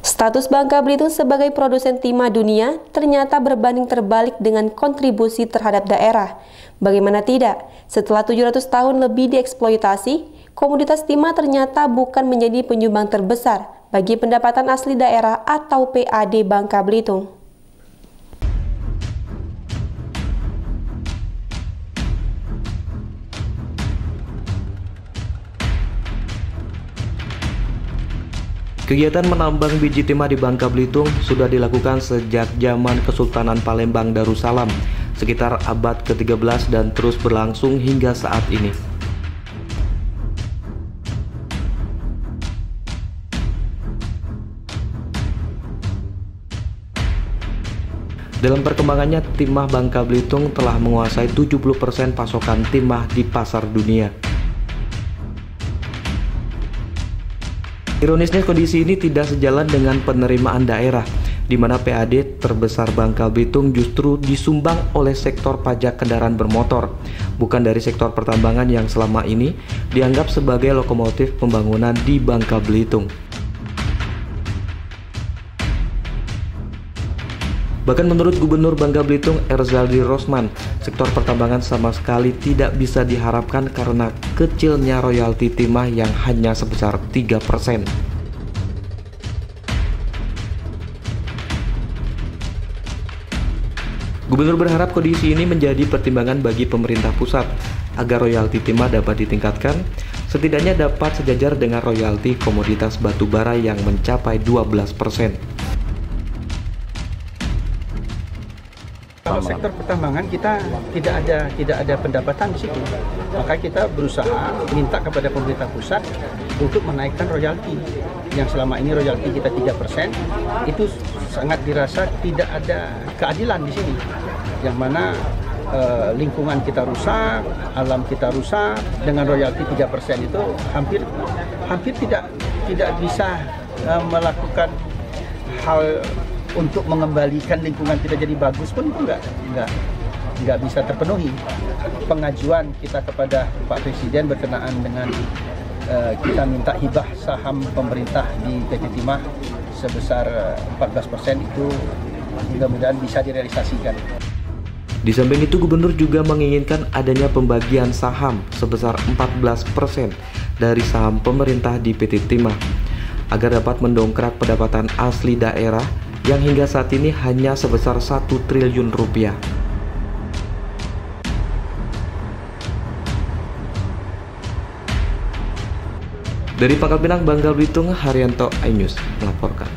Status Bangka Belitung sebagai produsen timah dunia ternyata berbanding terbalik dengan kontribusi terhadap daerah. Bagaimana tidak, setelah 700 tahun lebih dieksploitasi, komoditas timah ternyata bukan menjadi penyumbang terbesar bagi pendapatan asli daerah atau PAD Bangka Belitung. Kegiatan menambang biji timah di Bangka Belitung sudah dilakukan sejak zaman Kesultanan Palembang Darussalam, sekitar abad ke-13 dan terus berlangsung hingga saat ini. Dalam perkembangannya, timah Bangka Belitung telah menguasai 70% pasokan timah di pasar dunia. Ironisnya, kondisi ini tidak sejalan dengan penerimaan daerah, di mana PAD terbesar Bangka Belitung justru disumbang oleh sektor pajak kendaraan bermotor, bukan dari sektor pertambangan yang selama ini dianggap sebagai lokomotif pembangunan di Bangka Belitung. Bahkan menurut Gubernur Bangka Belitung Erzaldi Rosman, sektor pertambangan sama sekali tidak bisa diharapkan karena kecilnya royalti timah yang hanya sebesar 3%. Gubernur berharap kondisi ini menjadi pertimbangan bagi pemerintah pusat agar royalti timah dapat ditingkatkan, setidaknya dapat sejajar dengan royalti komoditas batu bara yang mencapai 12%. Kalau sektor pertambangan kita tidak ada pendapatan di situ, maka kita berusaha minta kepada pemerintah pusat untuk menaikkan royalti. Yang selama ini royalti kita 3%, itu sangat dirasa tidak ada keadilan di sini. Yang mana lingkungan kita rusak, alam kita rusak, dengan royalti 3% itu hampir tidak bisa melakukan hal untuk mengembalikan lingkungan kita jadi bagus pun itu nggak bisa terpenuhi. Pengajuan kita kepada Pak Presiden berkenaan dengan kita minta hibah saham pemerintah di PT Timah sebesar 14% itu mudah-mudahan bisa direalisasikan. Di samping itu, Gubernur juga menginginkan adanya pembagian saham sebesar 14% dari saham pemerintah di PT Timah agar dapat mendongkrak pendapatan asli daerah yang hingga saat ini hanya sebesar 1 triliun rupiah. Dari Pangkal Pinang, Bangka Belitung, Haryanto, iNews melaporkan.